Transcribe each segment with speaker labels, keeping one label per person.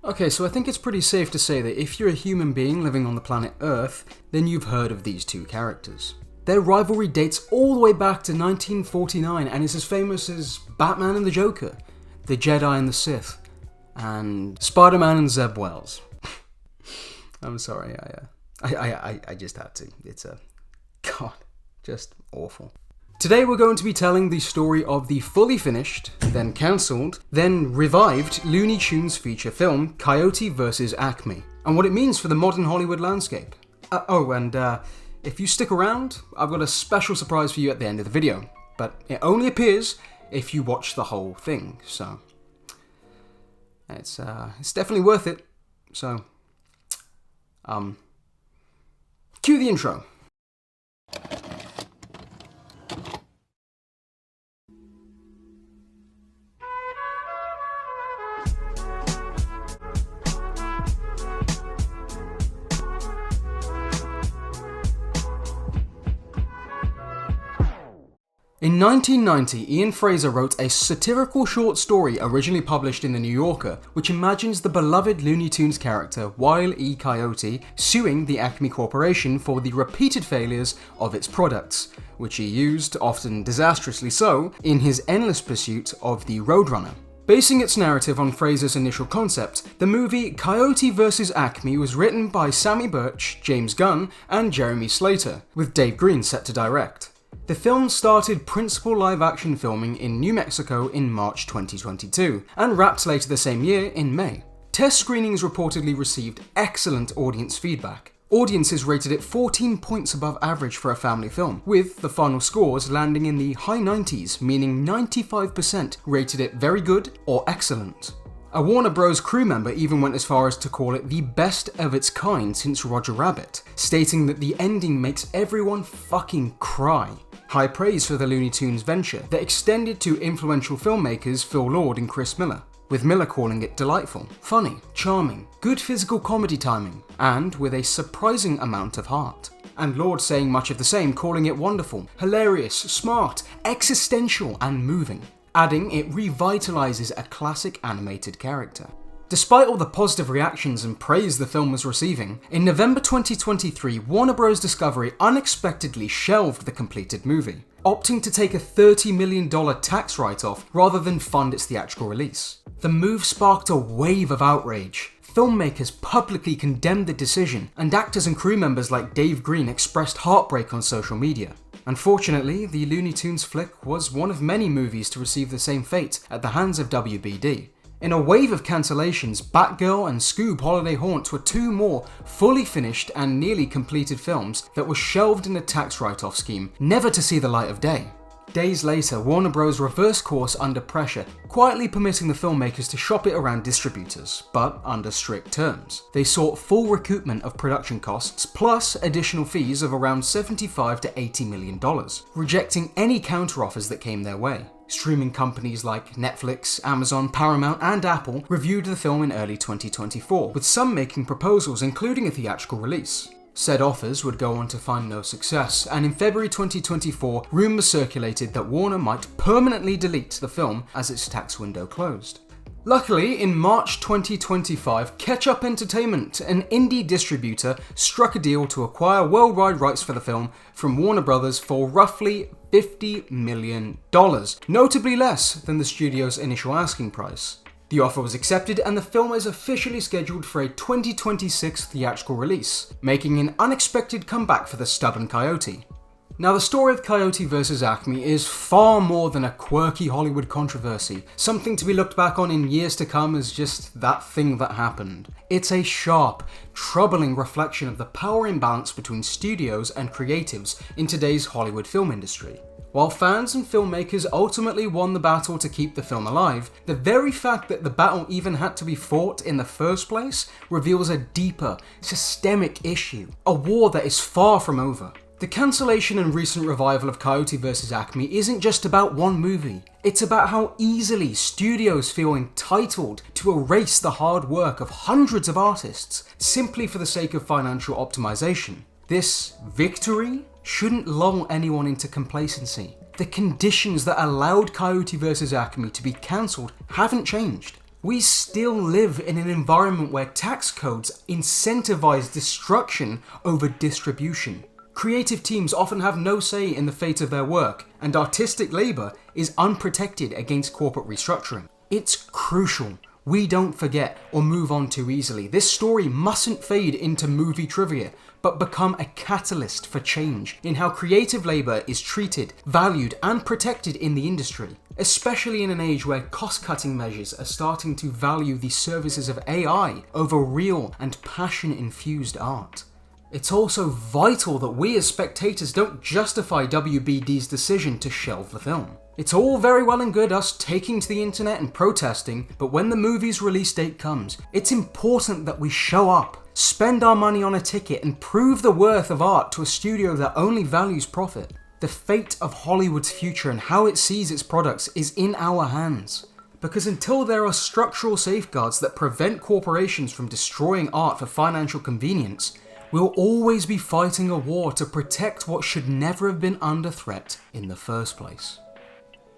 Speaker 1: Okay, so I think it's pretty safe to say that if you're a human being living on the planet Earth, then you've heard of these two characters. Their rivalry dates all the way back to 1949 and is as famous as Batman and the Joker, the Jedi and the Sith, and Spider-Man and Zeb Wells. I'm sorry, I just had to. It's just awful. Today we're going to be telling the story of the fully finished, then cancelled, then revived Looney Tunes feature film COYOTE vs ACME, and what it means for the modern Hollywood landscape. If you stick around, I've got a special surprise for you at the end of the video, but it only appears if you watch the whole thing, so it's definitely worth it. So, cue the intro. In 1990, Ian Fraser wrote a satirical short story originally published in The New Yorker, which imagines the beloved Looney Tunes character Wile E. Coyote suing the Acme Corporation for the repeated failures of its products, which he used, often disastrously so, in his endless pursuit of the Roadrunner. Basing its narrative on Fraser's initial concept, the movie COYOTE vs ACME was written by Sammy Birch, James Gunn, and Jeremy Slater, with Dave Green set to direct. The film started principal live-action filming in New Mexico in March 2022, and wrapped later the same year in May. Test screenings reportedly received excellent audience feedback. Audiences rated it 14 points above average for a family film, with the final scores landing in the high 90s, meaning 95% rated it very good or excellent. A Warner Bros. Crew member even went as far as to call it the best of its kind since Roger Rabbit, stating that the ending makes everyone fucking cry. High praise for the Looney Tunes venture that extended to influential filmmakers Phil Lord and Chris Miller, with Miller calling it delightful, funny, charming, good physical comedy timing, and with a surprising amount of heart. And Lord saying much of the same, calling it wonderful, hilarious, smart, existential, and moving, adding it revitalizes a classic animated character. Despite all the positive reactions and praise the film was receiving, in November 2023, Warner Bros. Discovery unexpectedly shelved the completed movie, opting to take a $30 million tax write-off rather than fund its theatrical release. The move sparked a wave of outrage. Filmmakers publicly condemned the decision, and actors and crew members like Dave Green expressed heartbreak on social media. Unfortunately, the Looney Tunes flick was one of many movies to receive the same fate at the hands of WBD. In a wave of cancellations, Batgirl and Scoob! Holiday Haunt were two more fully finished and nearly completed films that were shelved in a tax write-off scheme, never to see the light of day. Days later, Warner Bros. Reversed course under pressure, quietly permitting the filmmakers to shop it around distributors, but under strict terms. They sought full recoupment of production costs, plus additional fees of around $75 to $80 million, rejecting any counteroffers that came their way. Streaming companies like Netflix, Amazon, Paramount, and Apple reviewed the film in early 2024, with some making proposals including a theatrical release. Said offers would go on to find no success, and in February 2024, rumours circulated that Warner might permanently delete the film as its tax window closed. Luckily, in March 2025, Ketchup Entertainment, an indie distributor, struck a deal to acquire worldwide rights for the film from Warner Bros. For roughly $50 million, notably less than the studio's initial asking price. The offer was accepted, and the film is officially scheduled for a 2026 theatrical release, making an unexpected comeback for the stubborn Coyote. Now, the story of COYOTE vs ACME is far more than a quirky Hollywood controversy, something to be looked back on in years to come as just that thing that happened. It's a sharp, troubling reflection of the power imbalance between studios and creatives in today's Hollywood film industry. While fans and filmmakers ultimately won the battle to keep the film alive, the very fact that the battle even had to be fought in the first place reveals a deeper, systemic issue, a war that is far from over. The cancellation and recent revival of COYOTE vs ACME isn't just about one movie. It's about how easily studios feel entitled to erase the hard work of hundreds of artists simply for the sake of financial optimization. This victory shouldn't lull anyone into complacency. The conditions that allowed COYOTE vs ACME to be cancelled haven't changed. We still live in an environment where tax codes incentivize destruction over distribution. Creative teams often have no say in the fate of their work, and artistic labour is unprotected against corporate restructuring. It's crucial we don't forget or move on too easily. This story mustn't fade into movie trivia, but become a catalyst for change in how creative labour is treated, valued, and protected in the industry, especially in an age where cost-cutting measures are starting to value the services of AI over real and passion-infused art. It's also vital that we as spectators don't justify WBD's decision to shelve the film. It's all very well and good us taking to the internet and protesting, but when the movie's release date comes, it's important that we show up, spend our money on a ticket, and prove the worth of art to a studio that only values profit. The fate of Hollywood's future and how it sees its products is in our hands. Because until there are structural safeguards that prevent corporations from destroying art for financial convenience, we'll always be fighting a war to protect what should never have been under threat in the first place.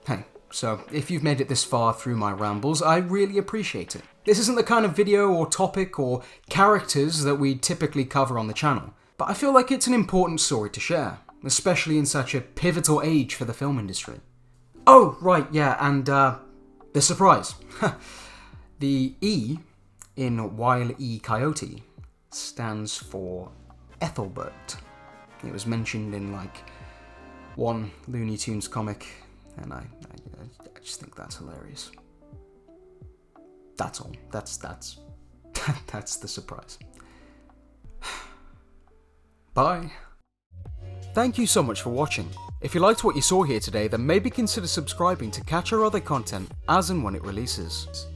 Speaker 1: Hey, so if you've made it this far through my rambles, I really appreciate it. This isn't the kind of video or topic or characters that we typically cover on the channel, but I feel like it's an important story to share, especially in such a pivotal age for the film industry. Oh, right, yeah, and the surprise. The E in Wile E. Coyote stands for Ethelbert. It was mentioned in like one Looney Tunes comic, and I just think that's hilarious. That's all. That's the surprise. Bye. Thank you so much for watching. If you liked what you saw here today, then maybe consider subscribing to catch our other content as and when it releases.